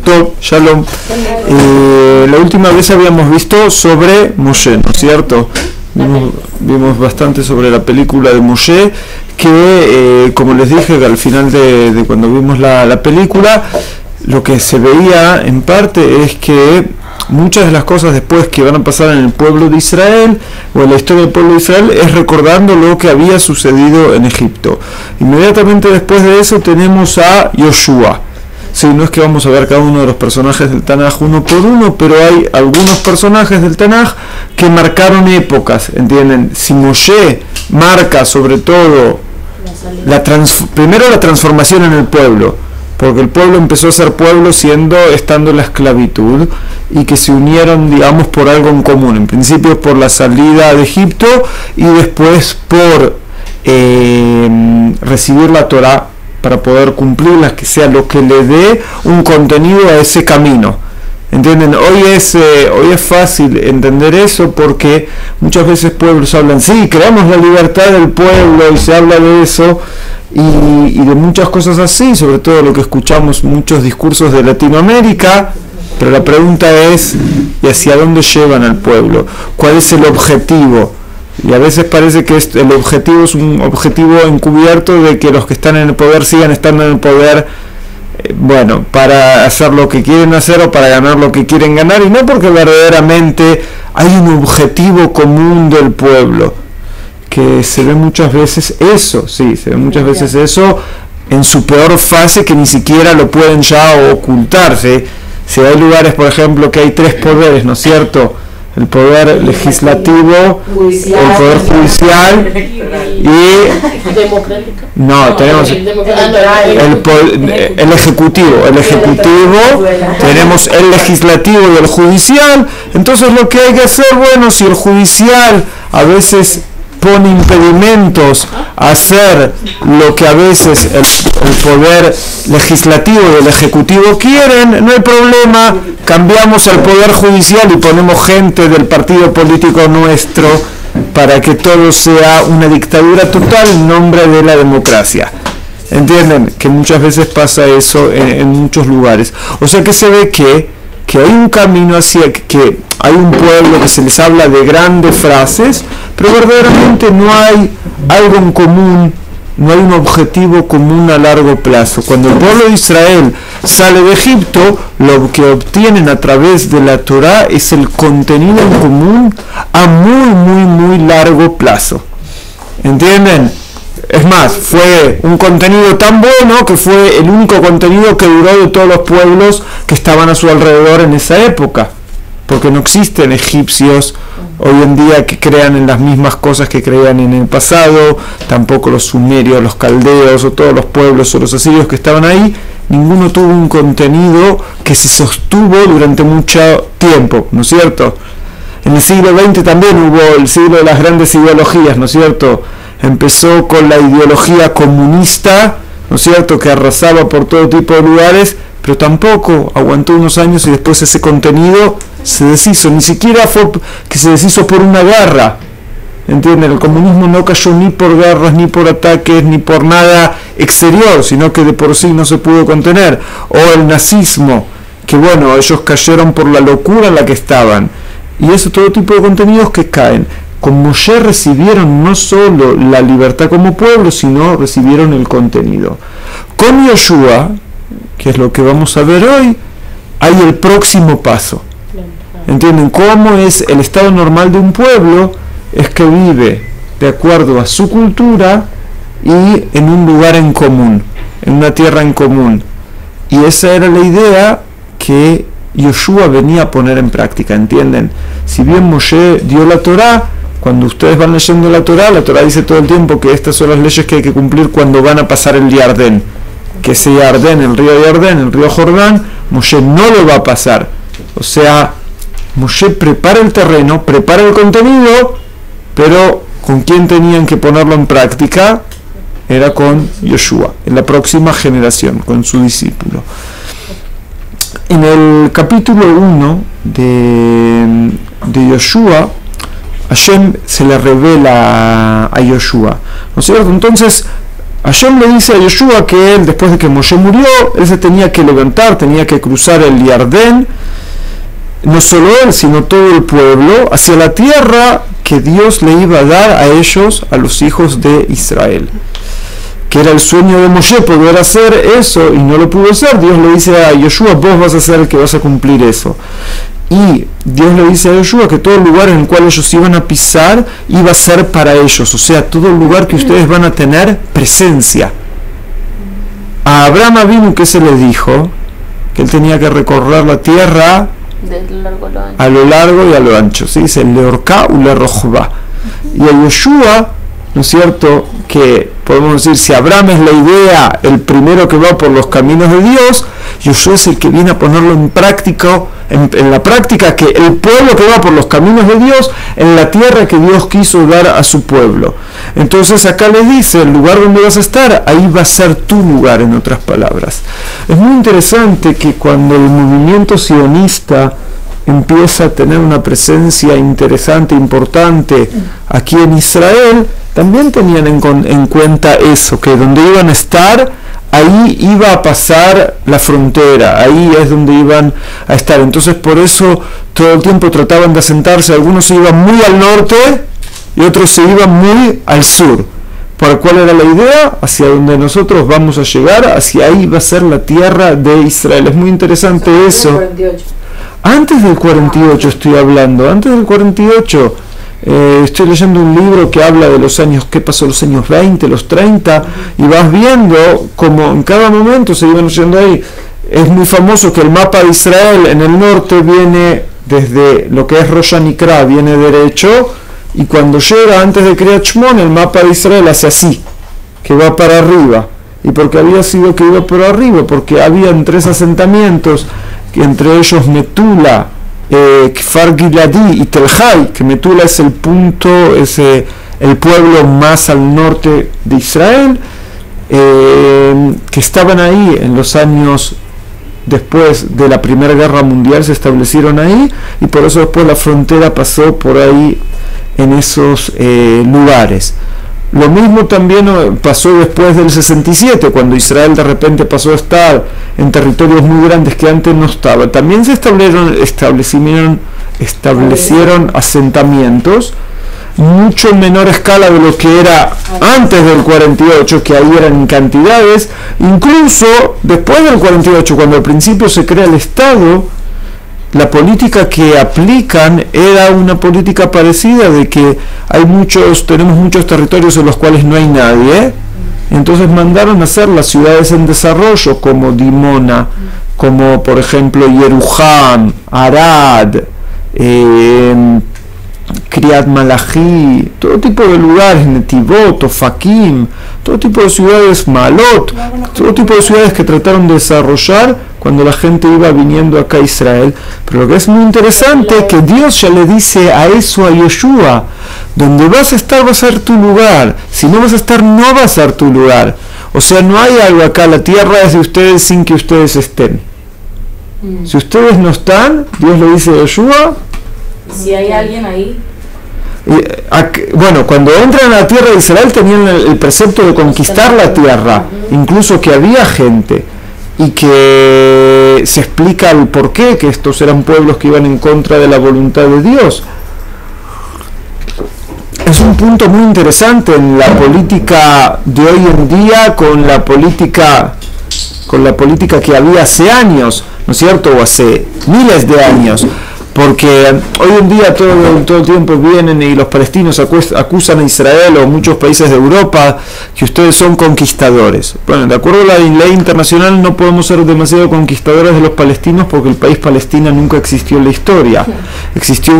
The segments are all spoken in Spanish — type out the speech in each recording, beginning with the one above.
Top, Shalom. La última vez habíamos visto sobre Moshe, ¿no es cierto? Vimos bastante sobre la película de Moshe, que como les dije al final de cuando vimos la película, lo que se veía en parte es que muchas de las cosas después que van a pasar en el pueblo de Israel o en la historia del pueblo de Israel es recordando lo que había sucedido en Egipto. Inmediatamente después de eso tenemos a Yoshua. Sí, no es que vamos a ver cada uno de los personajes del Tanaj uno por uno, pero hay algunos personajes del Tanaj que marcaron épocas, ¿entienden? Si Moshe marca sobre todo primero la transformación en el pueblo, porque el pueblo empezó a ser pueblo estando en la esclavitud, y que se unieron, digamos, por algo en común, en principio por la salida de Egipto y después por recibir la Torá, para poder cumplirlas, que sea lo que le dé un contenido a ese camino. ¿Entienden? Hoy es fácil entender eso porque muchas veces pueblos hablan, sí, creamos la libertad del pueblo, y se habla de eso y de muchas cosas así, sobre todo lo que escuchamos muchos discursos de Latinoamérica, pero la pregunta es, ¿y hacia dónde llevan al pueblo? ¿Cuál es el objetivo? Y a veces parece que el objetivo es un objetivo encubierto de que los que están en el poder sigan estando en el poder, para hacer lo que quieren hacer o para ganar lo que quieren ganar, y no porque verdaderamente hay un objetivo común del pueblo, que se ve muchas veces eso, en su peor fase, que ni siquiera lo pueden ya ocultarse. Si hay lugares, por ejemplo, que hay tres poderes, ¿no es cierto? El poder legislativo, el poder judicial y tenemos el ejecutivo, tenemos el legislativo y el judicial. Entonces lo que hay que hacer, si el judicial a veces pone impedimentos a hacer lo que a veces el poder legislativo y el ejecutivo quieren, no hay problema, cambiamos al poder judicial y ponemos gente del partido político nuestro para que todo sea una dictadura total en nombre de la democracia. ¿Entienden? Que muchas veces pasa eso en muchos lugares. O sea que se ve que hay un camino hacia que hay un pueblo que se les habla de grandes frases, pero verdaderamente no hay algo en común, no hay un objetivo común a largo plazo. Cuando el pueblo de Israel sale de Egipto, lo que obtienen a través de la Torá es el contenido en común a muy, muy, muy largo plazo. ¿Entienden? Es más, fue un contenido tan bueno que fue el único contenido que duró de todos los pueblos que estaban a su alrededor en esa época, porque no existen egipcios hoy en día que crean en las mismas cosas que creían en el pasado, tampoco los sumerios, los caldeos o todos los pueblos o los asirios que estaban ahí. Ninguno tuvo un contenido que se sostuvo durante mucho tiempo, ¿no es cierto? En el siglo XX también hubo el siglo de las grandes ideologías, ¿no es cierto? Empezó con la ideología comunista, ¿no es cierto?, que arrasaba por todo tipo de lugares, pero tampoco aguantó unos años y después ese contenido se deshizo. Ni siquiera fue que se deshizo por una guerra, ¿entienden? El comunismo no cayó ni por guerras, ni por ataques, ni por nada exterior, sino que de por sí no se pudo contener. O el nazismo, que ellos cayeron por la locura en la que estaban. Y eso, todo tipo de contenidos que caen. Con Moshe recibieron no solo la libertad como pueblo, sino recibieron el contenido. Con Yoshua, que es lo que vamos a ver hoy, hay el próximo paso. ¿Entienden? ¿Cómo es el estado normal de un pueblo? Es que vive de acuerdo a su cultura y en un lugar en común, en una tierra en común. Y esa era la idea que Yoshua venía a poner en práctica, ¿entienden? Si bien Moshe dio la Torá, cuando ustedes van leyendo la Torá dice todo el tiempo que estas son las leyes que hay que cumplir cuando van a pasar el Yardén. Que ese Yardén, el río Yardén, el río Jordán, Moshe no lo va a pasar. O sea, Moshe prepara el terreno, prepara el contenido, pero ¿con quién tenían que ponerlo en práctica? Era con Yoshua, en la próxima generación, con su discípulo. En el capítulo 1 de Yoshua, Hashem se le revela a Yoshua, ¿no es cierto? Entonces, Hashem le dice a Yoshua que él, después de que Moshe murió, él se tenía que levantar, tenía que cruzar el Yardén, no solo él, sino todo el pueblo, hacia la tierra que Dios le iba a dar a ellos, a los hijos de Israel. Que era el sueño de Moshe poder hacer eso, y no lo pudo hacer. Dios le dice a Yoshua, vos vas a ser el que vas a cumplir eso. Y Dios le dice a Yoshua que todo el lugar en el cual ellos iban a pisar iba a ser para ellos, o sea, todo el lugar que ustedes van a tener presencia. A Abraham Avinu, ¿qué se le dijo? Que él tenía que recorrer la tierra a lo largo y a lo ancho. Se dice leorká u lerojba. Y a Yoshua, ¿no es cierto?, que podemos decir, si Abraham es la idea, el primero que va por los caminos de Dios, Yoshua es el que viene a ponerlo en práctica, en la práctica, que el pueblo que va por los caminos de Dios, en la tierra que Dios quiso dar a su pueblo. Entonces acá le dice, el lugar donde vas a estar, ahí va a ser tu lugar, en otras palabras. Es muy interesante que cuando el movimiento sionista empieza a tener una presencia interesante, importante aquí en Israel, también tenían en cuenta eso, que donde iban a estar, ahí iba a pasar la frontera, ahí es donde iban a estar. Entonces por eso todo el tiempo trataban de asentarse, algunos se iban muy al norte y otros se iban muy al sur. ¿Para cuál era la idea? Hacia donde nosotros vamos a llegar, hacia ahí va a ser la tierra de Israel. Es muy interesante eso. Antes del 48 estoy hablando, antes del 48 estoy leyendo un libro que habla de los años, qué pasó los años 20, los 30, y vas viendo como en cada momento se iban yendo ahí. Es muy famoso que el mapa de Israel en el norte viene desde lo que es Rosh Hanikra, viene derecho, y cuando llega antes de Kriyat Shmon, el mapa de Israel hace así, que va para arriba. ¿Y por qué había sido que iba por arriba? Porque habían 3 asentamientos, entre ellos Metula, Kfar Giladi y Tel Hai, que Metula es el punto, es el pueblo más al norte de Israel, que estaban ahí en los años después de la Primera Guerra Mundial, se establecieron ahí, y por eso después la frontera pasó por ahí en esos lugares. Lo mismo también pasó después del 67, cuando Israel de repente pasó a estar en territorios muy grandes que antes no estaba. También se establecieron asentamientos, mucho en menor escala de lo que era antes del 48, que ahí eran en cantidades. Incluso después del 48, cuando al principio se crea el Estado, la política que aplican era una política parecida, de que tenemos muchos territorios en los cuales no hay nadie, entonces mandaron a hacer las ciudades en desarrollo como Dimona, como por ejemplo Yeruham, Arad, Kriyat Malachi, todo tipo de lugares, Netivot, Ofakim, todo tipo de ciudades, Malot, todo tipo de ciudades que trataron de desarrollar cuando la gente iba viniendo acá a Israel. Pero lo que es muy interesante es que Dios ya le dice a eso a Yoshua, donde vas a estar va a ser tu lugar, si no vas a estar no va a ser tu lugar. O sea, no hay algo acá, la tierra es de ustedes sin que ustedes estén. Si ustedes no están, Dios le dice a Yoshua, si hay alguien ahí. Bueno, cuando entran a la tierra de Israel tenían el precepto de conquistar la tierra, incluso que había gente, y que se explica el porqué, que estos eran pueblos que iban en contra de la voluntad de Dios. Es un punto muy interesante en la política de hoy en día con la política que había hace años, ¿no es cierto?, o hace miles de años. Porque hoy en día todo el tiempo vienen y los palestinos acusan a Israel o muchos países de Europa que ustedes son conquistadores. Bueno, de acuerdo a la ley internacional no podemos ser demasiado conquistadores de los palestinos porque el país Palestina nunca existió en la historia. Existió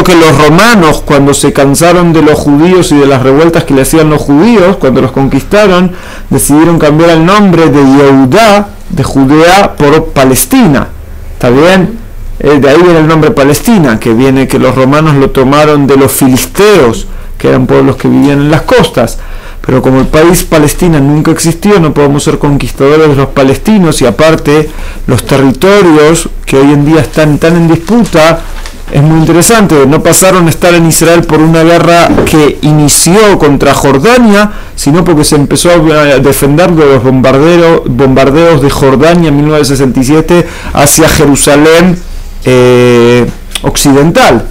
que los romanos, cuando se cansaron de los judíos y de las revueltas que le hacían los judíos, cuando los conquistaron, decidieron cambiar el nombre de Yehudá, de Judea, por Palestina. ¿Está bien? De ahí viene el nombre Palestina, que viene que los romanos lo tomaron de los filisteos, que eran pueblos que vivían en las costas. Pero como el país Palestina nunca existió, no podemos ser conquistadores de los palestinos, y aparte los territorios que hoy en día están tan en disputa es muy interesante, no pasaron a estar en Israel por una guerra que inició contra Jordania, sino porque se empezó a defender de los bombardeos de Jordania en 1967 hacia Jerusalén occidental.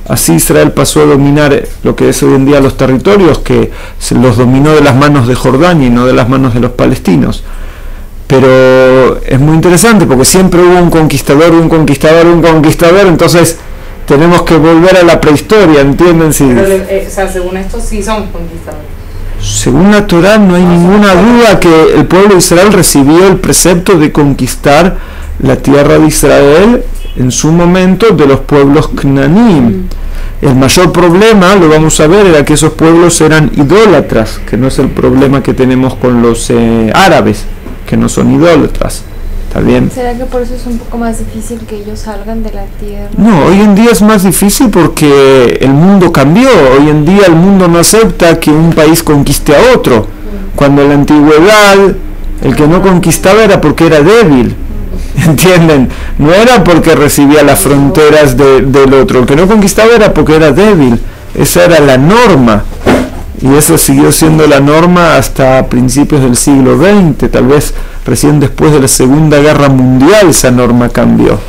Así Israel pasó a dominar lo que es hoy en día los territorios, que se los dominó de las manos de Jordania y no de las manos de los palestinos. Pero es muy interesante porque siempre hubo un conquistador, entonces tenemos que volver a la prehistoria, ¿entienden? Sí. Pero, según esto sí somos conquistadores. Según la Torá no hay ninguna duda que el pueblo de Israel recibió el precepto de conquistar la tierra de Israel en su momento de los pueblos cnanim. El mayor problema, lo vamos a ver, era que esos pueblos eran idólatras, que no es el problema que tenemos con los árabes, que no son idólatras. ¿Está bien? ¿Será que por eso es un poco más difícil que ellos salgan de la tierra? No, hoy en día es más difícil porque el mundo cambió. Hoy en día el mundo no acepta que un país conquiste a otro. Cuando en la antigüedad el que no conquistaba era porque era débil. ¿Entienden? No era porque recibía las fronteras del otro. El que no conquistaba era porque era débil. Esa era la norma. Y eso siguió siendo la norma hasta principios del siglo XX. Tal vez recién después de la Segunda Guerra Mundial esa norma cambió.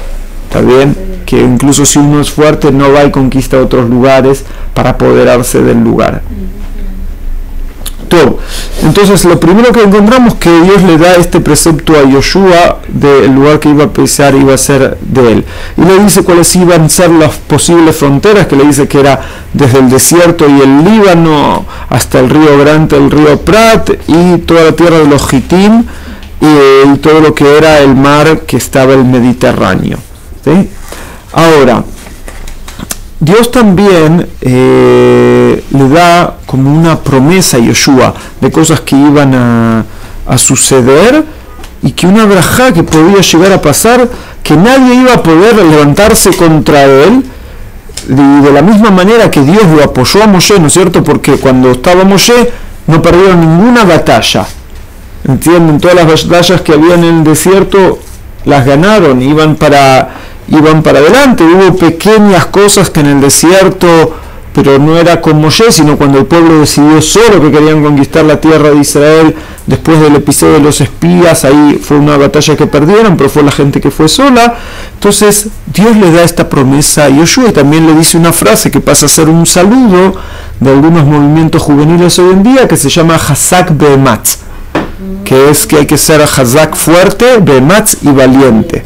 ¿Está bien? Que incluso si uno es fuerte no va y conquista otros lugares para apoderarse del lugar. Todo. Entonces lo primero que encontramos que Dios le da este precepto a Yoshua del lugar que iba a pisar iba a ser de él, y le dice cuáles iban a ser las posibles fronteras, que le dice que era desde el desierto y el Líbano hasta el río Grande, el río Prat y toda la tierra de los Gitim y todo lo que era el mar que estaba el Mediterráneo, ¿sí? Ahora Dios también le da como una promesa a Yoshua de cosas que iban a suceder y que una brajá que podía llegar a pasar, que nadie iba a poder levantarse contra él, y de la misma manera que Dios lo apoyó a Moshe, ¿no es cierto? Porque cuando estaba Moshe no perdieron ninguna batalla, ¿entienden? Todas las batallas que había en el desierto las ganaron, iban para adelante. Hubo pequeñas cosas que en el desierto, pero no era con Moshe, sino cuando el pueblo decidió solo que querían conquistar la tierra de Israel, después del episodio de los espías, ahí fue una batalla que perdieron, pero fue la gente que fue sola. Entonces Dios le da esta promesa a Yoshua y también le dice una frase que pasa a ser un saludo de algunos movimientos juveniles hoy en día, que se llama Hazak Be'ematz, que es que hay que ser Hazak fuerte, Be'ematz y valiente.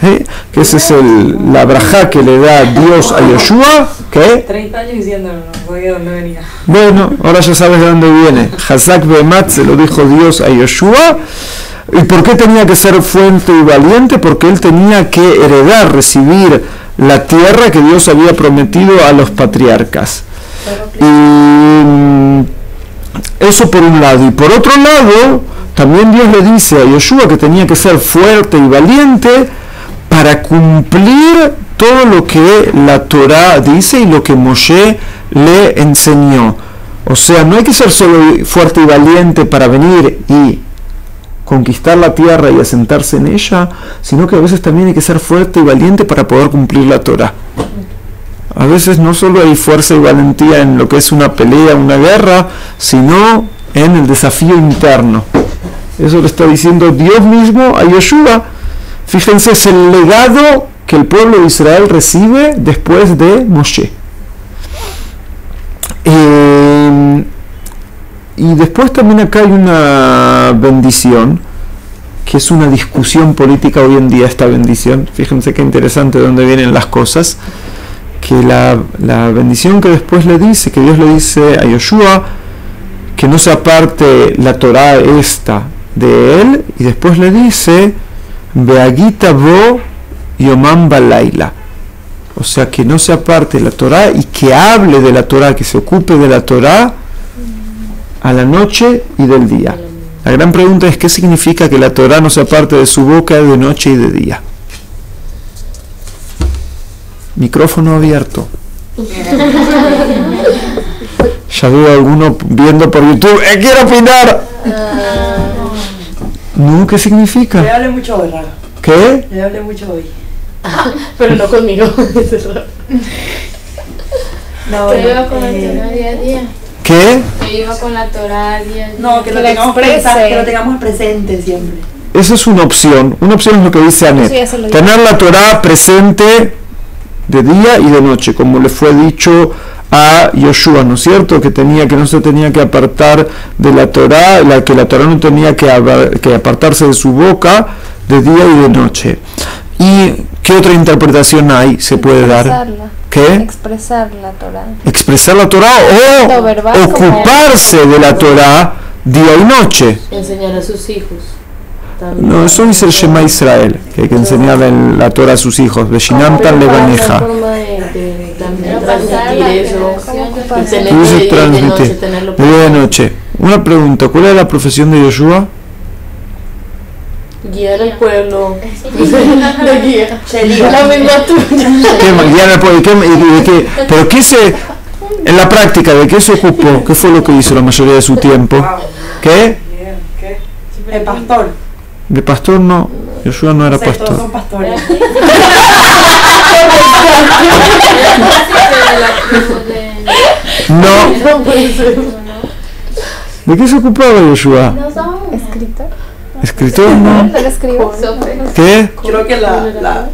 ¿Sí? Que esa es la brajá que le da Dios a Yoshua. ¿Qué? 30 años diciéndolo, no sabía de dónde venía. Bueno, ahora ya sabes de dónde viene. Hazak Be'ematz se lo dijo Dios a Yoshua. ¿Y por qué tenía que ser fuerte y valiente? Porque él tenía que heredar, recibir la tierra que Dios había prometido a los patriarcas. Y eso por un lado. Y por otro lado, también Dios le dice a Yoshua que tenía que ser fuerte y valiente para cumplir todo lo que la Torá dice y lo que Moshe le enseñó. O sea, no hay que ser solo fuerte y valiente para venir y conquistar la tierra y asentarse en ella, sino que a veces también hay que ser fuerte y valiente para poder cumplir la Torá. A veces no solo hay fuerza y valentía en lo que es una pelea, una guerra, sino en el desafío interno. Eso lo está diciendo Dios mismo a Yoshua. Fíjense, es el legado que el pueblo de Israel recibe después de Moshe. Y después también acá hay una bendición, que es una discusión política hoy en día, esta bendición. Fíjense qué interesante de dónde vienen las cosas. Que la bendición que después le dice, que Dios le dice a Yoshua, que no se aparte la Torá esta de él, y después le dice Beagita bo yomam balayla, o sea, que no se aparte la Torá y que hable de la Torá, que se ocupe de la Torá a la noche y del día. La gran pregunta es, ¿qué significa que la Torá no se aparte de su boca de noche y de día? Micrófono abierto. Ya veo a alguno viendo por YouTube, ¡quiero opinar! No, ¿qué significa? Le hablé mucho hoy, Rara. ¿Qué? Le hablé mucho hoy. Pero no conmigo. No, Que iba con la Torah día a día. ¿Qué? Que iba con la Torah día a día. no, que lo la tengamos exprese. presente, que lo tengamos presente siempre. Esa es una opción. Una opción es lo que dice Anet. Eso ya se lo digo. Tener la Torah presente de día y de noche, como le fue dicho a Yoshua, ¿no es cierto? Que no se tenía que apartar de la Torah, que la Torah no tenía que apartarse de su boca de día y de noche. ¿Y qué otra interpretación hay? Se puede dar. Expresarla. ¿Qué? Expresar la Torah. Expresar la Torah Lo o verbal ocuparse de la Torah día y noche. Enseñar a sus hijos. También. No, eso dice el Shema Israel, que hay que enseñar la Torah a sus hijos. Veshinam tan levaneja. También transmitir eso. Y tener Tú dices de día y de noche, transmitir. tenerlo De día y de noche. Una pregunta, ¿cuál es la profesión de Yoshua? guiar al pueblo. De guía. Shelia. La misma tuya. ¿Qué, guiar al pueblo? ¿Pero qué en la práctica, de qué se ocupó? ¿Qué fue lo que hizo la mayoría de su tiempo? Wow. ¿Qué? Bien, ¿qué? El pastor. De pastor no, Yoshua no era Sí, todos pastor. son pastores. No, No puede ser. ¿de qué se ocupaba Yoshua? Escritor. ¿Escritor? No. ¿Pero escribo? ¿Qué? Creo que la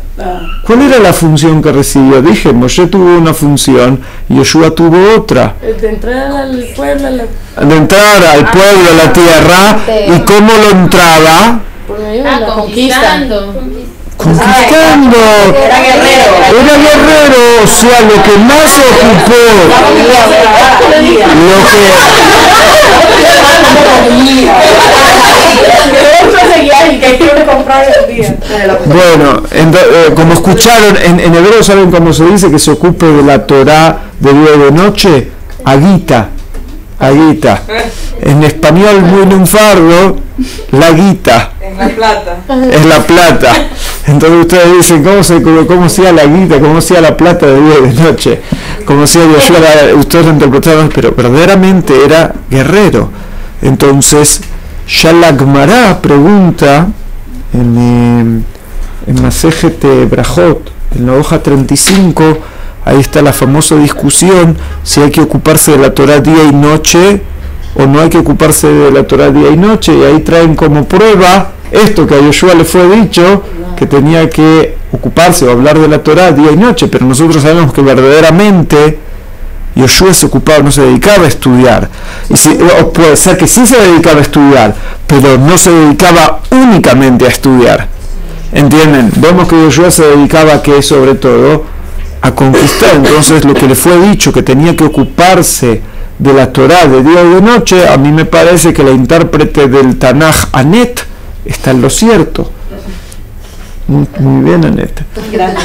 ¿Cuál era la función que recibió? Dije, Moshe tuvo una función y Yoshua tuvo otra. De entrar al pueblo, De entrar al pueblo, a la tierra, ¿y cómo lo entraba? por medio de la conquista. Conquistando. Era guerrero. Era guerrero, o sea, lo que más se ocupó, bueno, como escucharon, en hebreo saben cómo se dice que se ocupe de la Torah de día y de noche, aguita. En español muy lunfardo, la guita. En La Plata. Es la plata. Entonces ustedes dicen, ¿cómo sea la guita? ¿Cómo sea la plata de día y de noche? Como sea Yoshua, ustedes lo interpretaron, pero verdaderamente era guerrero. Entonces, ya la Gemara pregunta en Masejet Brajot, en la hoja 35, ahí está la famosa discusión si hay que ocuparse de la Torah día y noche o no hay que ocuparse de la Torah día y noche, y ahí traen como prueba esto que a Yoshua le fue dicho, que tenía que ocuparse o hablar de la Torah día y noche, pero nosotros sabemos que verdaderamente Yoshua se ocupaba, no se dedicaba a estudiar, o puede ser que sí se dedicaba a estudiar, pero no se dedicaba únicamente a estudiar, ¿entienden? Vemos que Yoshua se dedicaba a qué, sobre todo a conquistar. Entonces lo que le fue dicho que tenía que ocuparse de la Torah de día y de noche, a mí me parece que la intérprete del Tanaj, Anet, está en lo cierto. Muy bien, Anet. Gracias.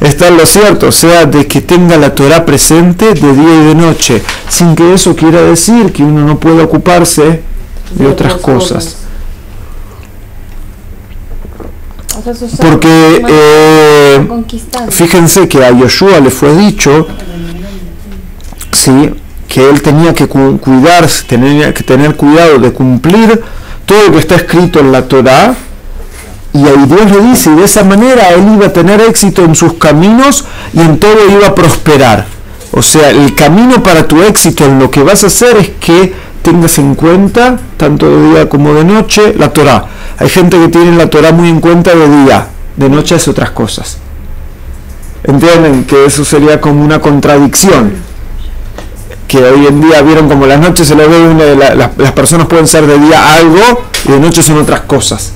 Está en lo cierto, o sea, de que tenga la Torah presente de día y de noche, sin que eso quiera decir que uno no pueda ocuparse de otras cosas. O sea, sus Porque conquistando. fíjense que a Yoshua le fue dicho, sí, que él tenía que cuidarse, tenía que tener cuidado de cumplir todo lo que está escrito en la Torá, y ahí Dios le dice, y de esa manera él iba a tener éxito en sus caminos y en todo iba a prosperar. O sea, el camino para tu éxito en lo que vas a hacer es que tengas en cuenta, tanto de día como de noche, la Torá. Hay gente que tiene la Torá muy en cuenta de día, de noche hace otras cosas. ¿Entienden? Que eso sería como una contradicción. Que hoy en día vieron como las noches se le ve, las personas pueden ser de día algo y de noche son otras cosas.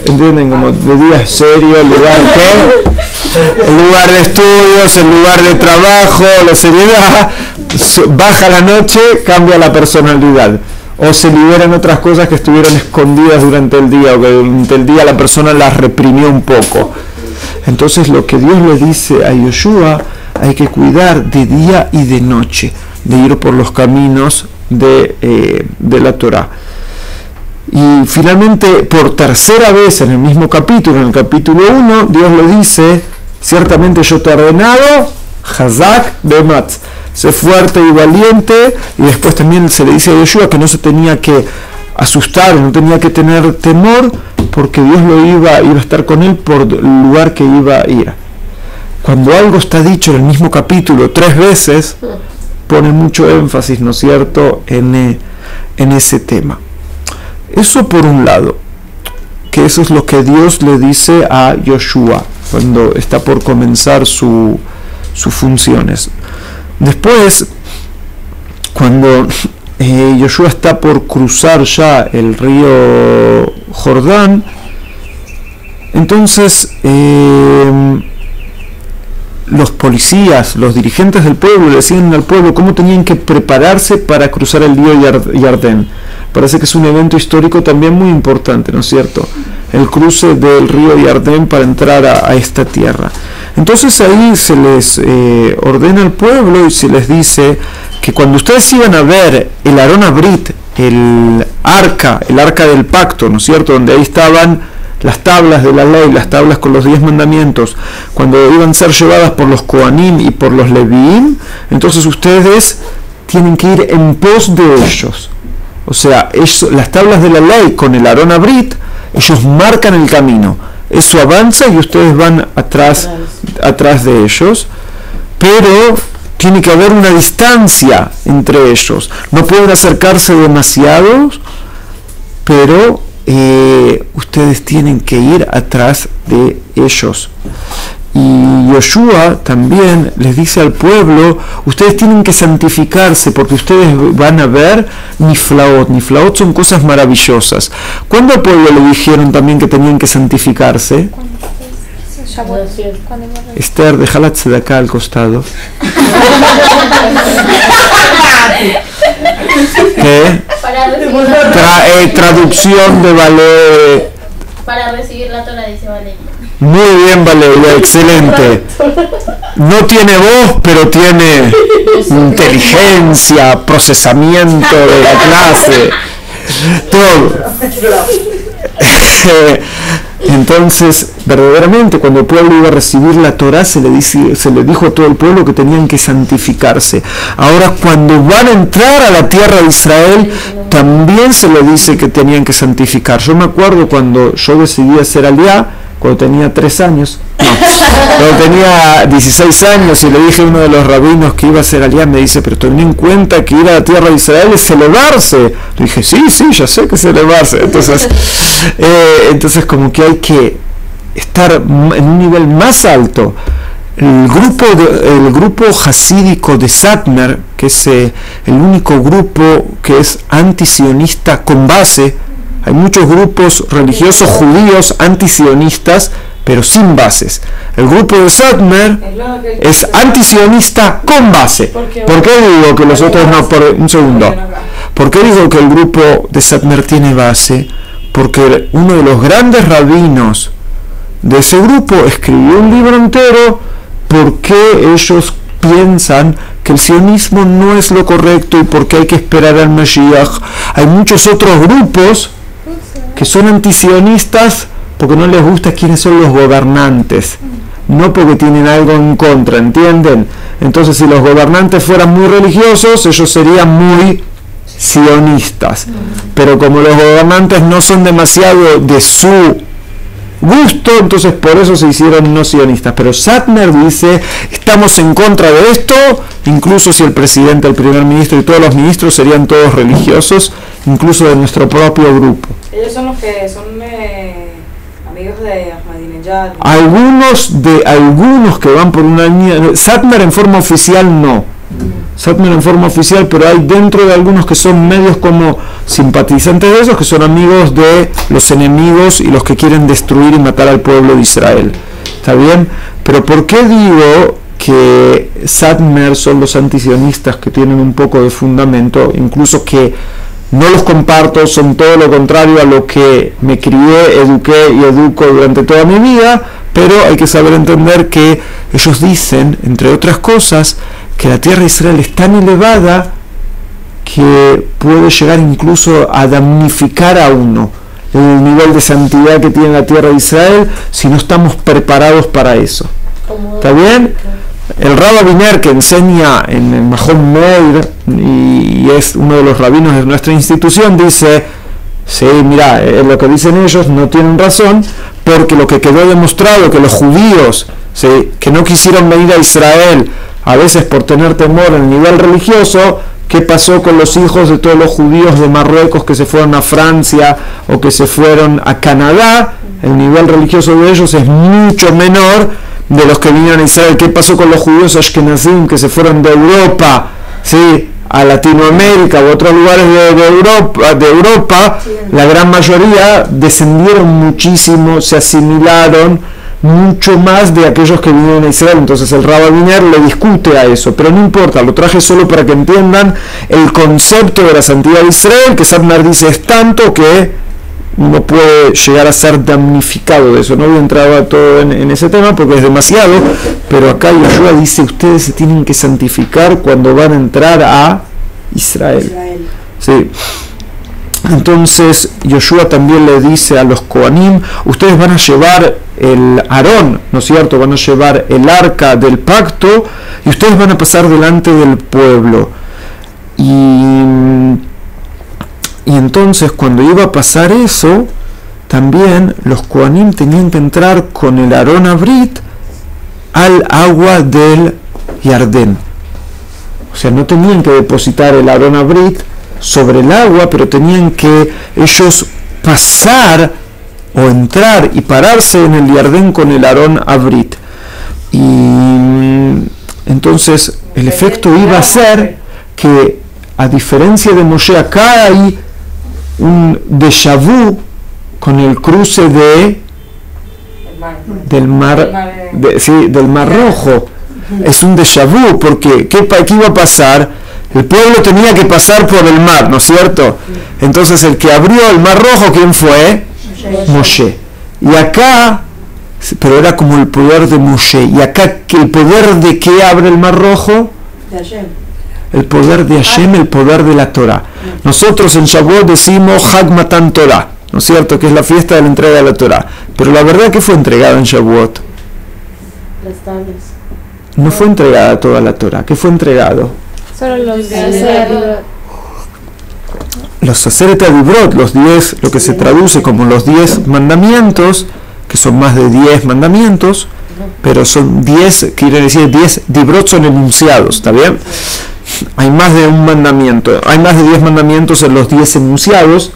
¿Entienden? Como de día es serio, el lugar ¿qué? El lugar de estudios, el lugar de trabajo, la seriedad, baja la noche, cambia la personalidad. O se liberan otras cosas que estuvieron escondidas durante el día, o que durante el día la persona las reprimió un poco. Entonces lo que Dios le dice a Yoshua, hay que cuidar de día y de noche, de ir por los caminos de la Torá. Y finalmente, por tercera vez en el mismo capítulo, en el capítulo 1, Dios le dice, ciertamente yo te he ordenado, Hazak Bematz, sé fuerte y valiente, y después también se le dice a Yoshua que no se tenía que asustar, no tenía que tener temor porque Dios iba a estar con él por el lugar que iba a ir. Cuando algo está dicho en el mismo capítulo 3 veces, pone mucho énfasis, ¿no es cierto?, en ese tema. Eso por un lado, que eso es lo que Dios le dice a Yoshua cuando está por comenzar sus funciones. Después, cuando Yoshua está por cruzar ya el río Jordán, entonces los policías, los dirigentes del pueblo le decían al pueblo cómo tenían que prepararse para cruzar el río Jordán. Parece que es un evento histórico también muy importante, ¿no es cierto? El cruce del río Jordán para entrar a esta tierra. Entonces ahí se les ordena al pueblo y se les dice que cuando ustedes iban a ver el Arón Abrit, el arca del pacto, ¿no es cierto?, donde ahí estaban las tablas de la ley, las tablas con los 10 mandamientos, cuando iban a ser llevadas por los Kohanim y por los Leviim, entonces ustedes tienen que ir en pos de ellos. O sea, las tablas de la ley con el Arón Abrit, ellos marcan el camino. Eso avanza y ustedes van atrás de ellos, pero tiene que haber una distancia entre ellos. No pueden acercarse demasiado, pero ustedes tienen que ir atrás de ellos. Y Yoshua también les dice al pueblo, ustedes tienen que santificarse porque ustedes van a ver niflaot. Niflaot son cosas maravillosas. ¿Cuándo al pueblo le dijeron también que tenían que santificarse? Esther, déjala de acá al costado. Traducción de Valeria. Para recibir la Torah, dice Valeria. Muy bien, Valeria, excelente. No tiene voz, pero tiene inteligencia, procesamiento de la clase, todo. Entonces, verdaderamente, cuando el pueblo iba a recibir la Torá, se le dijo a todo el pueblo que tenían que santificarse. Ahora, cuando van a entrar a la tierra de Israel, también se le dice que tenían que santificar. Yo me acuerdo cuando yo decidí hacer aliyá, cuando tenía 3 años, cuando tenía 16 años, y le dije a uno de los rabinos que iba a hacer aliyá, me dice, pero ten en cuenta que ir a la tierra de Israel es elevarse. Le dije, sí, ya sé que es elevarse. Entonces como que hay que estar en un nivel más alto. El grupo hasídico de Satmar, que es el único grupo que es antisionista con base. Hay muchos grupos religiosos judíos antisionistas, pero sin bases. El grupo de Satmar es antisionista con base. ¿Por qué digo que los otros no? Un segundo. ¿Por qué digo que el grupo de Satmar tiene base? Porque uno de los grandes rabinos de ese grupo escribió un libro entero porque ellos piensan que el sionismo no es lo correcto y porque hay que esperar al Mashiach. Hay muchos otros grupos que son antisionistas porque no les gusta quiénes son los gobernantes, no porque tienen algo en contra, ¿entienden? Entonces, si los gobernantes fueran muy religiosos, ellos serían muy sionistas. Pero como los gobernantes no son demasiado de su gusto, entonces por eso se hicieron no sionistas. Pero Satmar dice, estamos en contra de esto, incluso si el presidente, el primer ministro y todos los ministros serían todos religiosos, incluso de nuestro propio grupo. Ellos son los que son amigos de Ahmadinejad. Algunos que van por una línea. Satmar en forma oficial no. Satmar en forma oficial, pero hay dentro de algunos que son medios como simpatizantes de esos, que son amigos de los enemigos y los que quieren destruir y matar al pueblo de Israel. ¿Está bien? Pero ¿por qué digo que Satmar son los antisionistas que tienen un poco de fundamento? Incluso que no los comparto, son todo lo contrario a lo que me crié, eduqué y educo durante toda mi vida, pero hay que saber entender que ellos dicen, entre otras cosas, que la tierra de Israel es tan elevada que puede llegar incluso a damnificar a uno el nivel de santidad que tiene la tierra de Israel si no estamos preparados para eso. ¿Está bien? El Rab Aviner, que enseña en el Mahon Meir y es uno de los rabinos de nuestra institución, dice, Sí, mira, lo que dicen ellos no tienen razón, porque lo que quedó demostrado que los judíos, ¿sí?, que no quisieron venir a Israel, a veces por tener temor en el nivel religioso, ¿qué pasó con los hijos de todos los judíos de Marruecos que se fueron a Francia o que se fueron a Canadá? El nivel religioso de ellos es mucho menor de los que vinieron a Israel. ¿Qué pasó con los judíos ashkenazim que se fueron de Europa, ¿sí?, a Latinoamérica u otros lugares de Europa? La gran mayoría descendieron muchísimo, se asimilaron mucho más de aquellos que vinieron a Israel. Entonces el Rabbi Wiener le discute a eso, pero no importa, lo traje solo para que entiendan el concepto de la santidad de Israel, que Satmar dice es tanto que uno puede llegar a ser damnificado de eso. No voy a entrar a todo en ese tema porque es demasiado, pero acá Yoshua dice ustedes se tienen que santificar cuando van a entrar a Israel. Sí. Entonces Yoshua también le dice a los Kohanim, ustedes van a llevar el Aarón, ¿no es cierto? Van a llevar el arca del pacto y ustedes van a pasar delante del pueblo. Y entonces cuando iba a pasar eso, también los Kohanim tenían que entrar con el Aarón Abrit al agua del Yardén. O sea, no tenían que depositar el Aarón Abrit sobre el agua, pero tenían que ellos pasar o entrar y pararse en el Yardén con el Aarón Abrit. Y entonces el efecto iba a ser que, a diferencia de Moshe, acá hay un déjà vu con el cruce del Mar Rojo. Es un déjà vu, porque ¿qué iba a pasar? El pueblo tenía que pasar por el mar, ¿no es cierto? Entonces el que abrió el Mar Rojo, ¿quién fue? Moshe. Y acá, pero era como el poder de Moshe. Y acá, ¿el poder de qué abre el Mar Rojo? De Hashem. El poder de Hashem, el poder de la Torah. Nosotros en Shavuot decimos Hag Matan Torah, ¿no es cierto? Que es la fiesta de la entrega de la Torah. Pero la verdad, que fue entregada en Shavuot. Las tablas. No fue entregada toda la Torah. ¿Qué fue entregado? Solo los Los Aseret Adibrot, los 10, lo que se traduce como los 10 mandamientos, que son más de 10 mandamientos, pero son 10, quiere decir 10 Dibrot son enunciados, ¿está bien? Hay más de un mandamiento, hay más de 10 mandamientos en los 10 enunciados,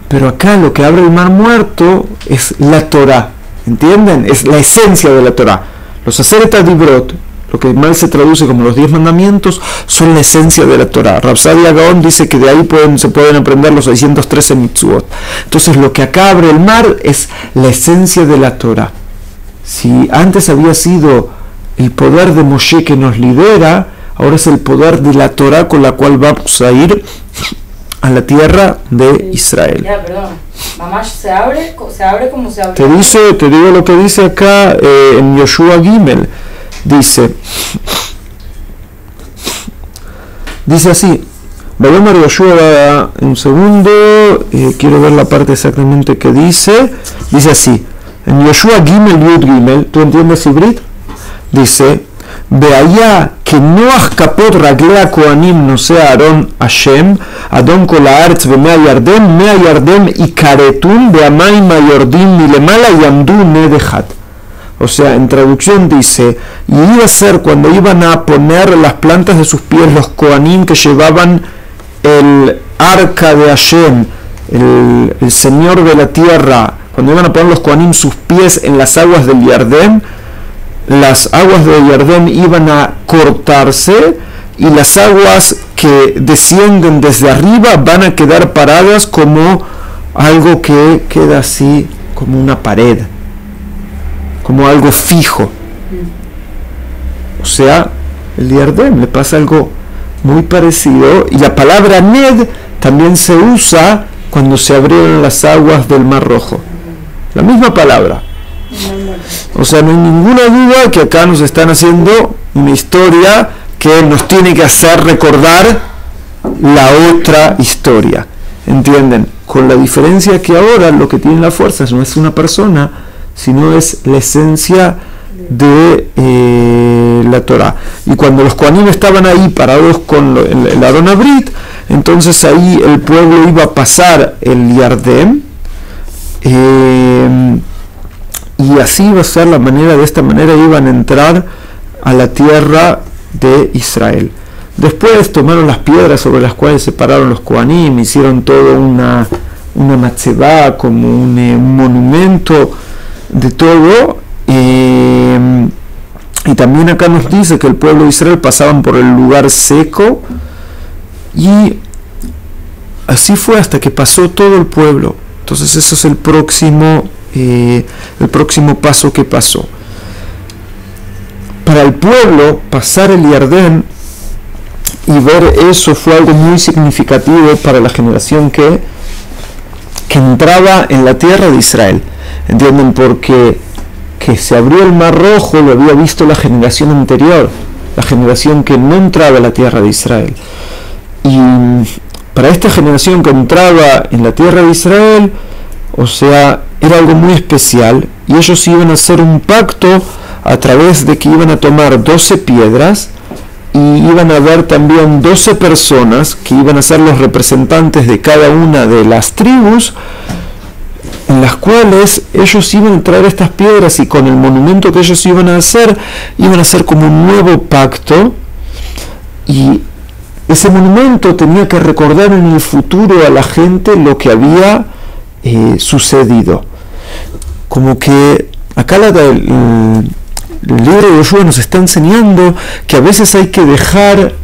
pero acá lo que abre el Mar Muerto es la Torah, ¿entienden? Es la esencia de la Torah. Los Aseret Adibrot, lo que mal se traduce como los 10 mandamientos, son la esencia de la Torah. Rav Sadia Gaon dice que de ahí se pueden aprender los 613 mitzvot. Entonces lo que acá abre el mar es la esencia de la Torah. Si antes había sido el poder de Moshe que nos libera, ahora es el poder de la Torah con la cual vamos a ir a la tierra de Israel. Ya, perdón. Mamá, ¿se abre como se abre? Te digo lo que dice acá en Yoshua Gimel. Dice así, Vayomar Yoshua, un segundo, quiero ver la parte exactamente que dice así, en Yoshua Gimel Yud Gimel, ¿tú entiendes Ibrit? Dice, Veaya que Noach kapot raglea Kohanim no sea Aarón Hashem, Adon kol haaretz mea Yardem y karetun beamayim ayordim milemala yamdu nedechat. O sea, en traducción dice, y iba a ser cuando iban a poner las plantas de sus pies los Kohanim que llevaban el arca de Hashem, el Señor de la tierra, cuando iban a poner los Kohanim sus pies en las aguas del Yardén, las aguas del Yardén iban a cortarse y las aguas que descienden desde arriba van a quedar paradas como algo que queda así, como una pared, como algo fijo. O sea, el Yardén le pasa algo muy parecido, y la palabra Ned también se usa cuando se abrieron las aguas del Mar Rojo. La misma palabra. O sea, no hay ninguna duda que acá nos están haciendo una historia que nos tiene que hacer recordar la otra historia. ¿Entienden? Con la diferencia que ahora lo que tiene la fuerza no es una persona, sino es la esencia de la Torah. Y cuando los Kohanim estaban ahí parados con el Aarón Abrit, entonces ahí el pueblo iba a pasar el Yardén, y así iba a ser la manera, de esta manera iban a entrar a la tierra de Israel. Después tomaron las piedras sobre las cuales se pararon los Kohanim, hicieron todo una matzebá, como un monumento de todo, y también acá nos dice que el pueblo de Israel pasaban por el lugar seco, y así fue hasta que pasó todo el pueblo. Entonces eso es el próximo paso que pasó. Para el pueblo, pasar el Yardén y ver eso fue algo muy significativo para la generación que entraba en la tierra de Israel. ¿Entienden? Porque que se abrió el Mar Rojo lo había visto la generación anterior, la generación que no entraba en la tierra de Israel. Y para esta generación que entraba en la tierra de Israel, o sea, era algo muy especial, y ellos iban a hacer un pacto a través de que iban a tomar 12 piedras, y iban a haber también 12 personas que iban a ser los representantes de cada una de las tribus, en las cuales ellos iban a traer estas piedras, y con el monumento que ellos iban a hacer como un nuevo pacto, y ese monumento tenía que recordar en el futuro a la gente lo que había sucedido. Como que acá el libro de Yoshua nos está enseñando que a veces hay que dejar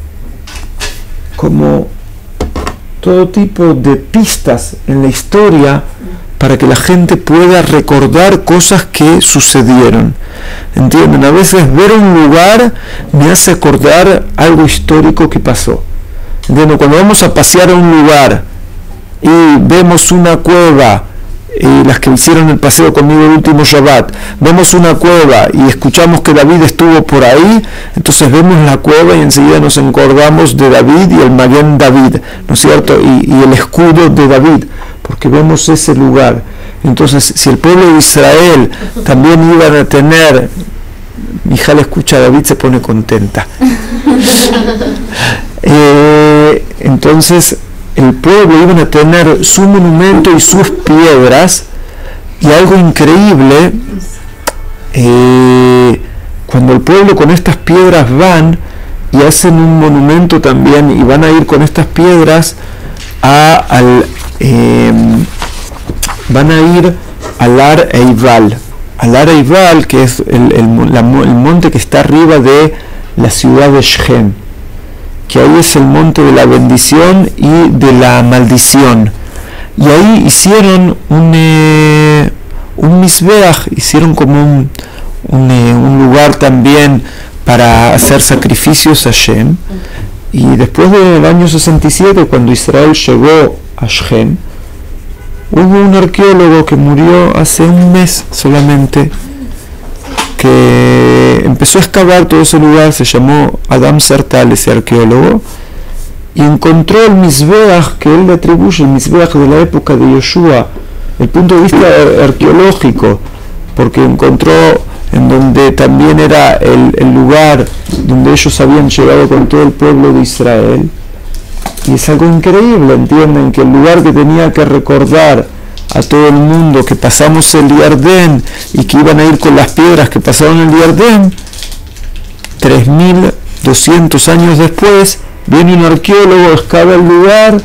como todo tipo de pistas en la historia para que la gente pueda recordar cosas que sucedieron. ¿Entienden? A veces ver un lugar me hace acordar algo histórico que pasó. ¿Entienden? Cuando vamos a pasear a un lugar y vemos una cueva, y las que hicieron el paseo conmigo el último Shabbat, vemos una cueva y escuchamos que David estuvo por ahí, entonces vemos la cueva y enseguida nos acordamos de David y el Maguen David, ¿no es cierto? Y el escudo de David, porque vemos ese lugar. Entonces, si el pueblo de Israel también iban a tener, mi hija le escucha a David, se pone contenta. Entonces, el pueblo iban a tener su monumento y sus piedras, y algo increíble, cuando el pueblo con estas piedras van y hacen un monumento también, y van a ir con estas piedras van a ir al Ar Eival. Al Ar Eival, que es el monte que está arriba de la ciudad de Shechem, que ahí es el monte de la bendición y de la maldición. Y ahí hicieron un misbeach, hicieron como un lugar también para hacer sacrificios a Shem. Y después del año 67, cuando Israel llegó a Shechem, hubo un arqueólogo que murió hace un mes solamente, que empezó a excavar todo ese lugar, se llamó Adam Sartal, ese arqueólogo, y encontró el misbeach que él le atribuye, el misbeach de la época de Yoshua, el punto de vista arqueológico, porque encontró en donde también era el lugar donde ellos habían llegado con todo el pueblo de Israel. Y es algo increíble, entienden, que el lugar que tenía que recordar a todo el mundo que pasamos el Yardén y que iban a ir con las piedras que pasaron el Yardén, 3200 años después, viene un arqueólogo, excava el lugar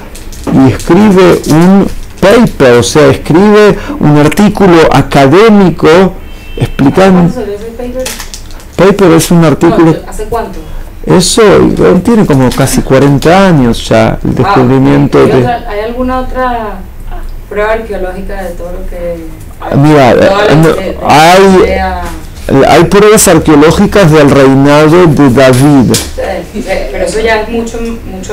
y escribe un paper, o sea, escribe un artículo académico explicando. ¿Cuándo salió ese paper? Paper es un artículo. ¿Hace cuánto? Eso tiene como casi 40 años ya, el descubrimiento de... ¿Hay alguna otra prueba arqueológica de todo lo que... Mira, hay pruebas arqueológicas del reinado de David. Pero eso ya es mucho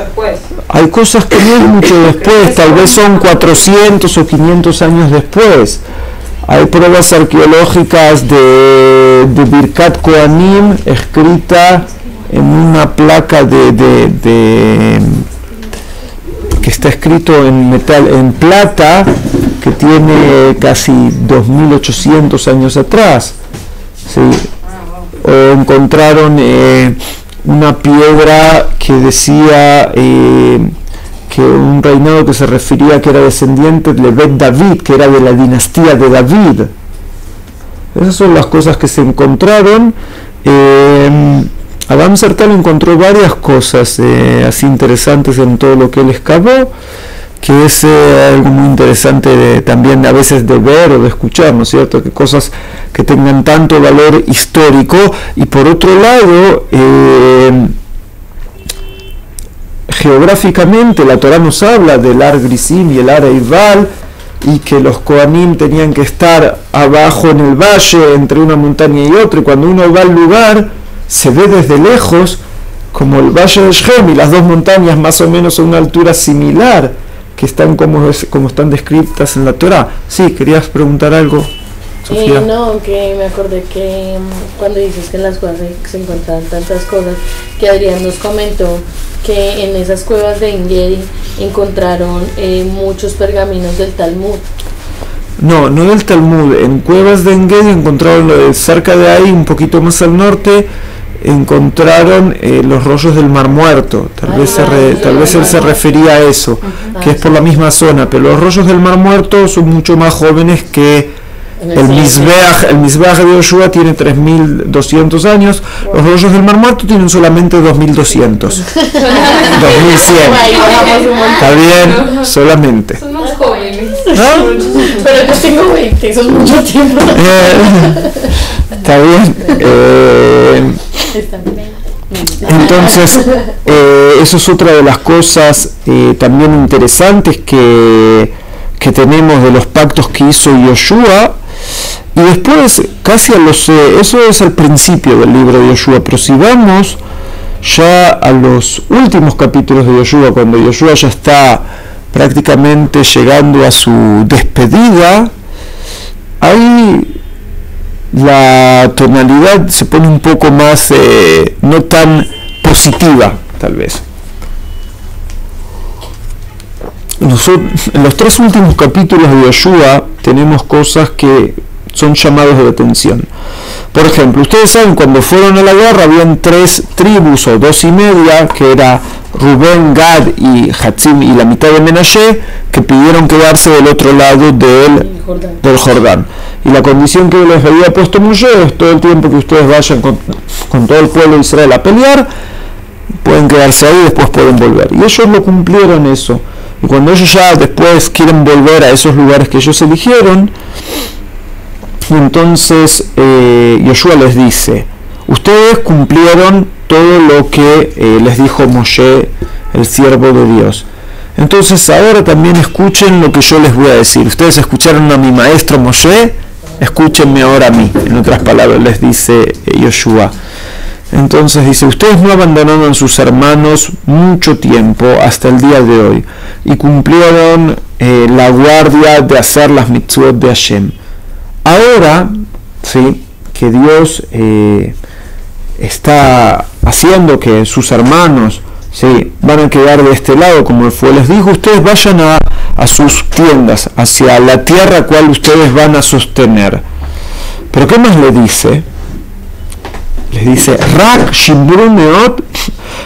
después. Hay cosas que no es mucho después, tal vez son 400 o 500 años después. Hay pruebas arqueológicas de Birkat Kohanim escrita en una placa que está escrito en metal, en plata, que tiene casi 2800 años atrás. ¿Sí? O encontraron una piedra que decía que un reinado que se refería que era descendiente de Bet David, que era de la dinastía de David. Esas son las cosas que se encontraron. Adam Sertal encontró varias cosas así interesantes en todo lo que él excavó, que es algo muy interesante también a veces de ver o de escuchar, ¿no es cierto? Que cosas que tengan tanto valor histórico. Y por otro lado, geográficamente la Torá nos habla del Ar Grisim y el Ar Eival, y que los Kohanim tenían que estar abajo en el valle entre una montaña y otra, y cuando uno va al lugar se ve desde lejos como el valle de Shem y las dos montañas más o menos a una altura similar, que están como están descritas en la Torá. Sí, ¿querías preguntar algo, Sofía? No, que me acordé que cuando dices que en las cuevas se encuentran tantas cosas, que Adrián nos comentó que en esas cuevas de Engedi encontraron muchos pergaminos del Talmud. No del Talmud. En cuevas de Engedi encontraron, cerca de ahí, un poquito más al norte, encontraron los rollos del Mar Muerto. Tal vez él se refería a eso, que es por la misma zona, pero los rollos del Mar Muerto son mucho más jóvenes que el Mizbeach de Yoshua. Tiene 3200 años, los rollos del Mar Muerto tienen solamente 2200. 2100. Está bien, solamente. Son más jóvenes. ¿No? Pero yo tengo 20, eso es mucho tiempo. Está bien. Entonces, eso es otra de las cosas también interesantes que tenemos de los pactos que hizo Yoshua. Y después, casi eso es al principio del libro de Yoshua, pero si vamos ya a los últimos capítulos de Yoshua, cuando Yoshua ya está prácticamente llegando a su despedida, ahí la tonalidad se pone un poco más no tan positiva, tal vez. En los 3 últimos capítulos de Yoshua tenemos cosas que son llamados de atención. Por ejemplo, ustedes saben, cuando fueron a la guerra habían 3 tribus o 2 y media, que era Rubén, Gad y Hatzim, y la mitad de Menashe, que pidieron quedarse del otro lado del Jordán. Y la condición que les había puesto Moshe es: todo el tiempo que ustedes vayan con todo el pueblo de Israel a pelear, pueden quedarse ahí y después pueden volver. Y ellos lo cumplieron eso. Y cuando ellos ya después quieren volver a esos lugares que ellos eligieron, entonces Yoshua les dice: ustedes cumplieron todo lo que les dijo Moshe, el siervo de Dios. Entonces ahora también escuchen lo que yo les voy a decir. Ustedes escucharon a mi maestro Moshe, escúchenme ahora a mí. En otras palabras les dice Yoshua. Entonces dice: ustedes no abandonaron a sus hermanos mucho tiempo hasta el día de hoy y cumplieron la guardia de hacer las mitzvot de Hashem. Ahora, ¿sí?, que Dios está haciendo que sus hermanos, ¿sí?, van a quedar de este lado, como les dijo, ustedes vayan a sus tiendas, hacia la tierra cual ustedes van a sostener. Pero ¿qué más le dice? Les dice: Rak shimru meot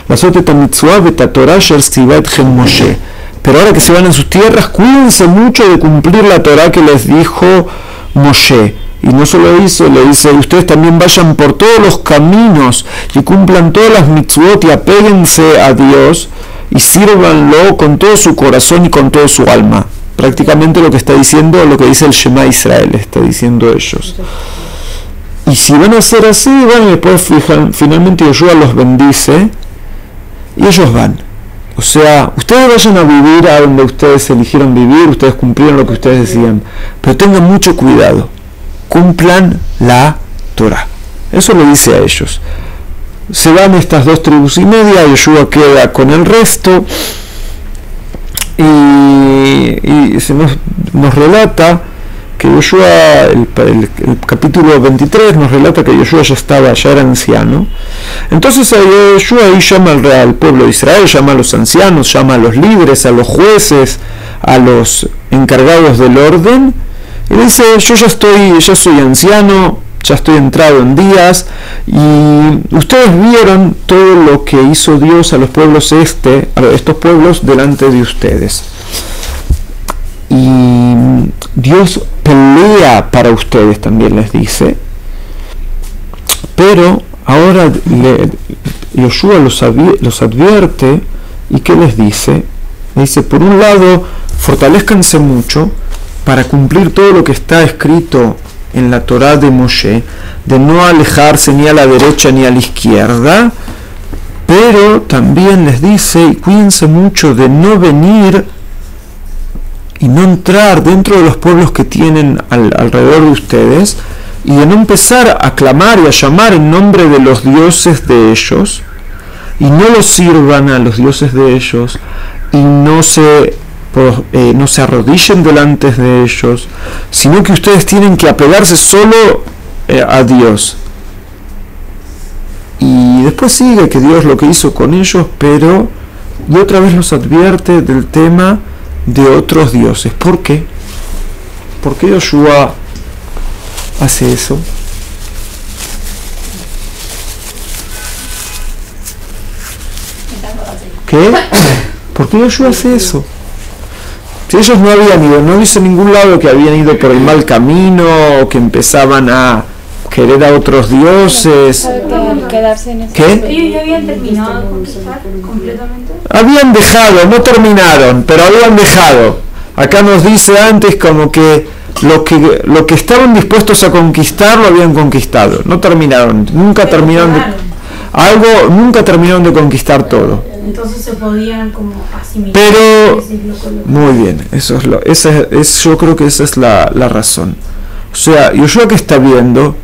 lasot et hamitzvah vet hatorah asher tzivah etchem Moshe. Pero ahora que se van a sus tierras, cuídense mucho de cumplir la Torah que les dijo Moshe. Y no solo eso, le dice: ustedes también vayan por todos los caminos y cumplan todas las mitzvot y apéguense a Dios y sírvanlo con todo su corazón y con toda su alma. Prácticamente lo que está diciendo, lo que dice el Shema Israel, está diciendo ellos. Y si van a hacer así, bueno, después finalmente Yoshua los bendice y ellos van. O sea, ustedes vayan a vivir a donde ustedes eligieron vivir, ustedes cumplieron lo que ustedes decían, pero tengan mucho cuidado, cumplan la Torah. Eso lo dice a ellos. Se van estas 2 tribus y media, Yoshua queda con el resto, y se nos relata que Yoshua, el capítulo 23 nos relata que Yoshua ya era anciano. Entonces Yoshua ahí llama al pueblo de Israel, llama a los ancianos, llama a los líderes, a los jueces, a los encargados del orden, y dice: yo ya soy anciano, ya estoy entrado en días, y ustedes vieron todo lo que hizo Dios a los pueblos a estos pueblos delante de ustedes. Y Dios pelea para ustedes, también les dice. Pero ahora Yoshua los advierte, y ¿qué les dice? Dice, por un lado, fortalezcanse mucho para cumplir todo lo que está escrito en la Torá de Moshe, de no alejarse ni a la derecha ni a la izquierda, pero también les dice, y cuídense mucho de no venir y no entrar dentro de los pueblos que tienen alrededor de ustedes, y de no empezar a clamar y a llamar en nombre de los dioses de ellos, y no los sirvan a los dioses de ellos, y no se arrodillen delante de ellos, sino que ustedes tienen que apegarse solo a Dios. Y después sigue que Dios lo que hizo con ellos, pero y otra vez los advierte del tema de otros dioses. ¿Por qué? ¿Por qué Yoshua hace eso? ¿Qué? ¿Por qué Yoshua hace eso? Si ellos no habían ido, no dice en ningún lado que habían ido por el mal camino o que empezaban a querer a otros dioses. ¿Qué? ¿Ellos ya habían terminado de conquistar completamente? Habían dejado, no terminaron, pero habían dejado. Acá nos dice antes como que lo que estaban dispuestos a conquistar lo habían conquistado. No terminaron, nunca terminaron de conquistar todo. Entonces se podían como asimilar. Pero muy bien, yo creo que esa es la razón. O sea, Yoshua, que está viendo,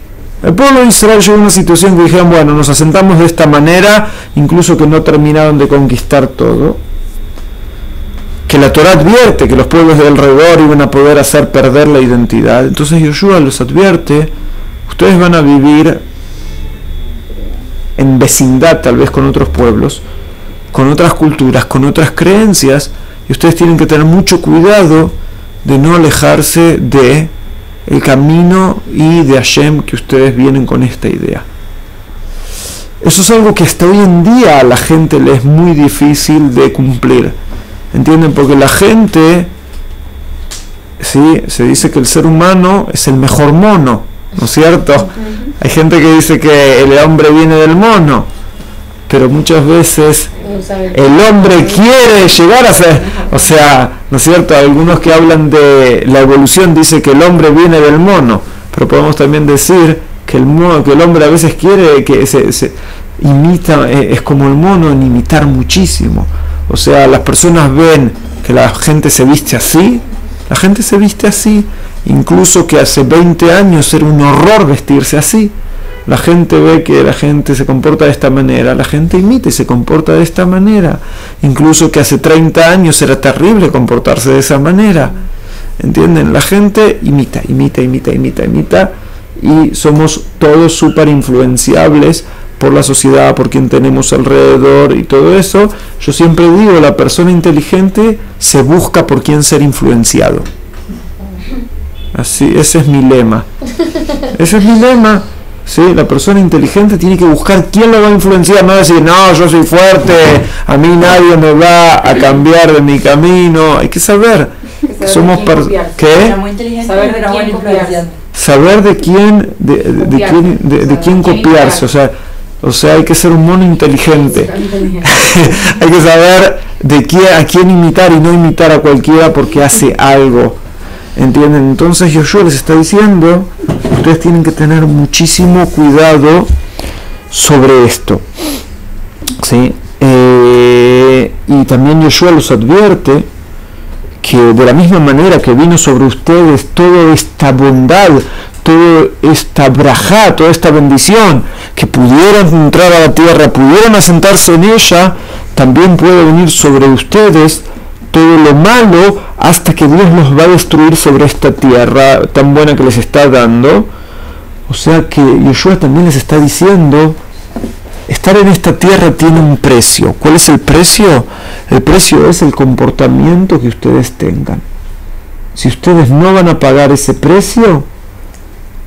el pueblo de Israel llegó a una situación que dijeron, bueno, nos asentamos de esta manera, incluso que no terminaron de conquistar todo, que la Torá advierte que los pueblos de alrededor iban a poder hacer perder la identidad. Entonces Yoshua los advierte, ustedes van a vivir en vecindad tal vez con otros pueblos, con otras culturas, con otras creencias, y ustedes tienen que tener mucho cuidado de no alejarse de el camino y de Hashem que ustedes vienen con esta idea. Eso es algo que hasta hoy en día a la gente le es muy difícil de cumplir, ¿entienden? Porque la gente, sí, se dice que el ser humano es el mejor mono, ¿no es cierto? Hay gente que dice que el hombre viene del mono, pero muchas veces el hombre quiere llegar a ser, o sea, ¿no es cierto? Algunos que hablan de la evolución dicen que el hombre viene del mono, pero podemos también decir que el hombre a veces quiere que se imita, es como el mono en imitar muchísimo. O sea, las personas ven que la gente se viste así, incluso que hace 20 años era un horror vestirse así. La gente ve que la gente se comporta de esta manera, la gente imita y se comporta de esta manera. Incluso que hace 30 años era terrible comportarse de esa manera. ¿Entienden? La gente imita, y somos todos súper influenciables por la sociedad, por quien tenemos alrededor y todo eso. Yo siempre digo, la persona inteligente se busca por quien ser influenciado. Así, ese es mi lema. Sí, la persona inteligente tiene que buscar quién lo va a influenciar, no decir, no, yo soy fuerte, a mí nadie me va a cambiar de mi camino. Hay que saber que somos ¿qué? Saber de quién copiarse, o sea, hay que ser un mono inteligente. Hay que saber a quién imitar y no imitar a cualquiera porque hace algo. ¿Entienden? Entonces Yoshua les está diciendo, ustedes tienen que tener muchísimo cuidado sobre esto, ¿sí? Y también Yoshua los advierte que de la misma manera que vino sobre ustedes toda esta bondad, toda esta brajá, toda esta bendición, que pudieran entrar a la tierra, pudieran asentarse en ella, también puede venir sobre ustedes todo lo malo, hasta que Dios los va a destruir sobre esta tierra tan buena que les está dando. O sea que Yoshua también les está diciendo, estar en esta tierra tiene un precio. ¿Cuál es el precio? El precio es el comportamiento que ustedes tengan. Si ustedes no van a pagar ese precio,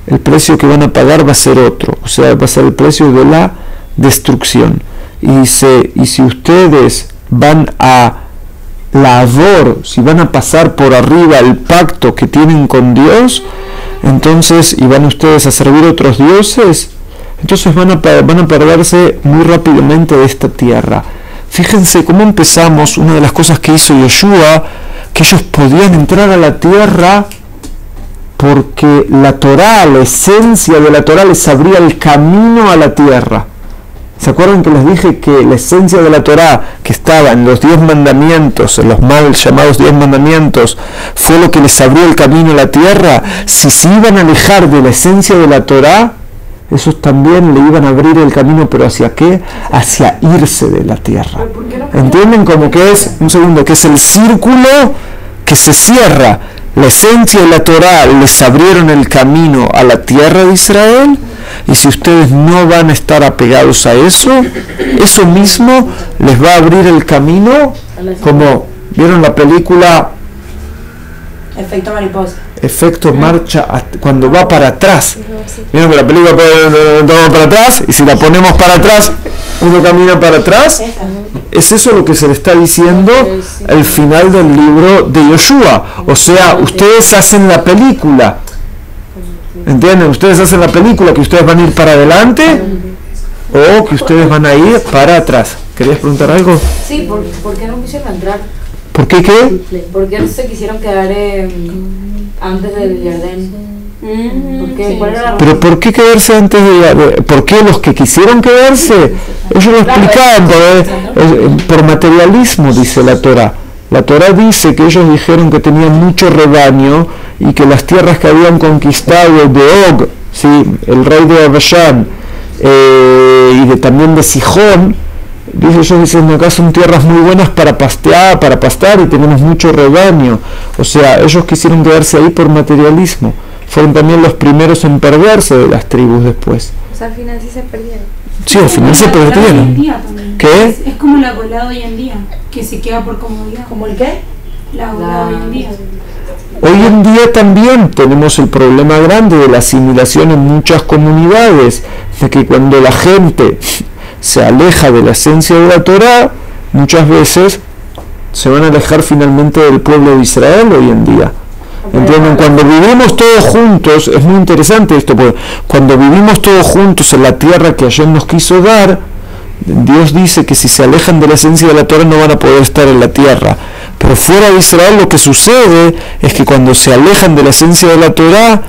el precio que van a pagar va a ser otro, o sea, va a ser el precio de la destrucción. Y dice, y si ustedes van a si van a pasar por arriba el pacto que tienen con Dios, entonces, y van ustedes a servir otros dioses, entonces van a perderse muy rápidamente de esta tierra. Fíjense cómo empezamos. Una de las cosas que hizo Yoshua, que ellos podían entrar a la tierra porque la Torá, la esencia de la Torá, les abría el camino a la tierra. ¿Se acuerdan que les dije que la esencia de la Torá, que estaba en los 10 mandamientos, en los mal llamados 10 mandamientos, fue lo que les abrió el camino a la tierra? Si se iban a alejar de la esencia de la Torá, esos también le iban a abrir el camino, pero ¿hacia qué? Hacia irse de la tierra. ¿Entienden? Como que es, un segundo, que es el círculo que se cierra. La esencia de la Torá les abrieron el camino a la tierra de Israel, y si ustedes no van a estar apegados a eso, eso mismo les va a abrir el camino, como vieron la película Efecto mariposa. Efecto marcha, cuando va para atrás. Vieron que la película va para atrás, y si la ponemos para atrás, uno camina para atrás. Es eso lo que se le está diciendo al final del libro de Yoshua. O sea, ustedes hacen la película, ¿entienden? Ustedes hacen la película, que ustedes van a ir para adelante o que ustedes van a ir para atrás. ¿Querías preguntar algo? Sí, ¿por qué no quisieron entrar? ¿Por qué qué? ¿Por qué se quisieron quedar antes del Jardín? ¿Cuál era la Pero ¿por qué quedarse antes de... ¿Por qué los que quisieron quedarse? Ellos lo explicaban por materialismo, dice la Torá. La Torá dice que ellos dijeron que tenían mucho rebaño y que las tierras que habían conquistado de Og, ¿sí?, el rey de Bashan, y también de Sihón, ellos dicen, acá son tierras muy buenas para pastar y tenemos mucho rebaño. O sea, ellos quisieron quedarse ahí por materialismo. Fueron también los primeros en perderse de las tribus después. O sea, al final sí se perdieron. Sí, al final se perdieron. ¿Qué? Es como la golada hoy en día, que se queda por comodidad. ¿Cómo el qué? La golada hoy en día. Hoy en día también tenemos el problema grande de la asimilación en muchas comunidades, de que cuando la gente se aleja de la esencia de la Torá, muchas veces se van a alejar finalmente del pueblo de Israel hoy en día. ¿Entienden? Cuando vivimos todos juntos, es muy interesante esto, porque cuando vivimos todos juntos en la tierra que Hashem nos quiso dar, Dios dice que si se alejan de la esencia de la Torá no van a poder estar en la tierra. Pero fuera de Israel lo que sucede es que cuando se alejan de la esencia de la Torá,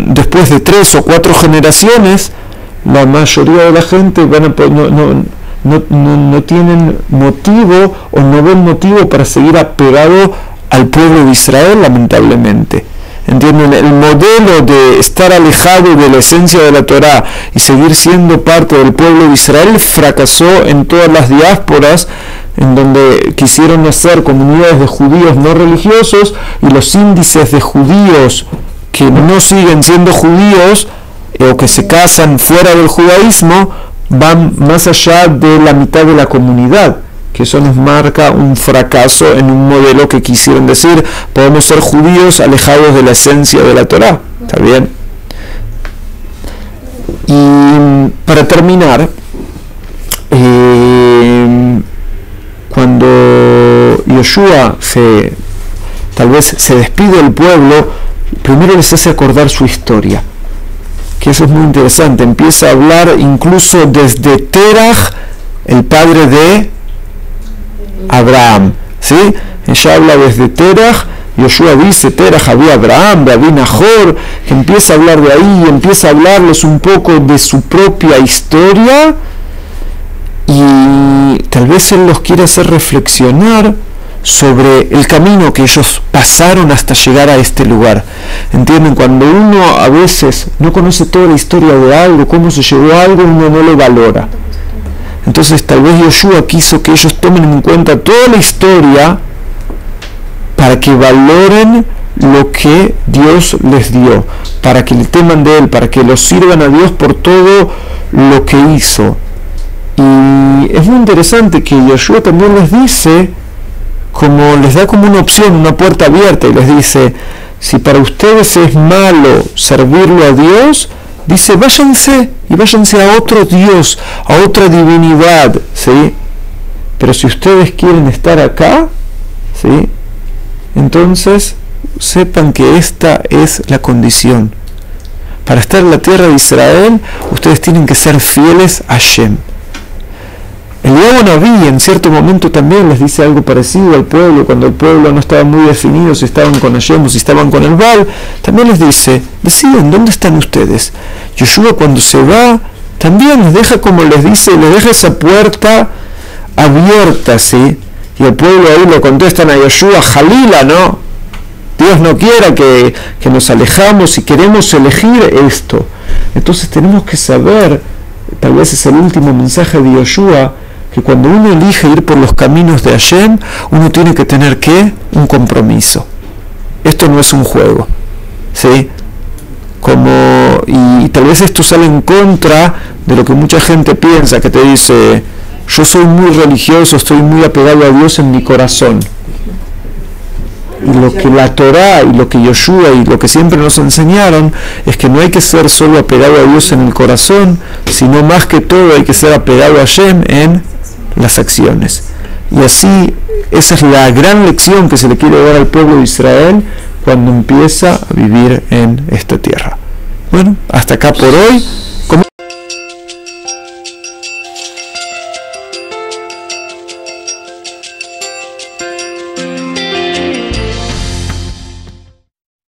después de 3 o 4 generaciones, la mayoría de la gente no tienen motivo o no ven motivo para seguir apegado al pueblo de Israel, lamentablemente. ¿Entienden? El modelo de estar alejado de la esencia de la Torá y seguir siendo parte del pueblo de Israel fracasó en todas las diásporas, en donde quisieron hacer comunidades de judíos no religiosos, y los índices de judíos que no siguen siendo judíos o que se casan fuera del judaísmo van más allá de la mitad de la comunidad, que eso nos marca un fracaso en un modelo que quisieron decir, podemos ser judíos alejados de la esencia de la Torá. ¿Está bien? Y para terminar, cuando Yoshua tal vez se despide del pueblo, primero les hace acordar su historia, que eso es muy interesante. Empieza a hablar incluso desde Terach, el padre de Abraham, ¿sí? Ella habla desde Terach. Yoshua dice, Terach había Abraham, había Nahor, que empieza a hablar de ahí, empieza a hablarles un poco de su propia historia, y tal vez él los quiere hacer reflexionar sobre el camino que ellos pasaron hasta llegar a este lugar. ¿Entienden? Cuando uno a veces no conoce toda la historia de algo, cómo se llegó a algo, uno no lo valora. Entonces tal vez Yoshua quiso que ellos tomen en cuenta toda la historia para que valoren lo que Dios les dio, para que le teman de Él, para que lo sirvan a Dios por todo lo que hizo. Y es muy interesante que Yoshua también les dice, les da como una opción, una puerta abierta, y les dice, si para ustedes es malo servirlo a Dios, dice, váyanse y váyanse a otro Dios, a otra divinidad, ¿sí? Pero si ustedes quieren estar acá, ¿sí? Entonces sepan que esta es la condición. Para estar en la tierra de Israel, ustedes tienen que ser fieles a Hashem. Eliyahu Naví en cierto momento también les dice algo parecido al pueblo, cuando el pueblo no estaba muy definido si estaban con Hashem o si estaban con el Baal, también les dice, deciden dónde están ustedes. Yoshua cuando se va, también les deja, como les dice, les deja esa puerta abierta, ¿sí? Y el pueblo ahí le contestan a Yoshua, Jalila, ¿no? Dios no quiera que nos alejamos y queremos elegir esto. Entonces tenemos que saber, tal vez es el último mensaje de Yoshua, que cuando uno elige ir por los caminos de Hashem, uno tiene que tener ¿qué? Un compromiso. Esto no es un juego, ¿sí? Y tal vez esto sale en contra de lo que mucha gente piensa, que te dice, yo soy muy religioso, estoy muy apegado a Dios en mi corazón. Y lo que la Torá y lo que Yoshua y lo que siempre nos enseñaron es que no hay que ser solo apegado a Dios en el corazón, sino más que todo hay que ser apegado a Hashem en las acciones. Y así, esa es la gran lección que se le quiere dar al pueblo de Israel cuando empieza a vivir en esta tierra. Bueno, hasta acá por hoy.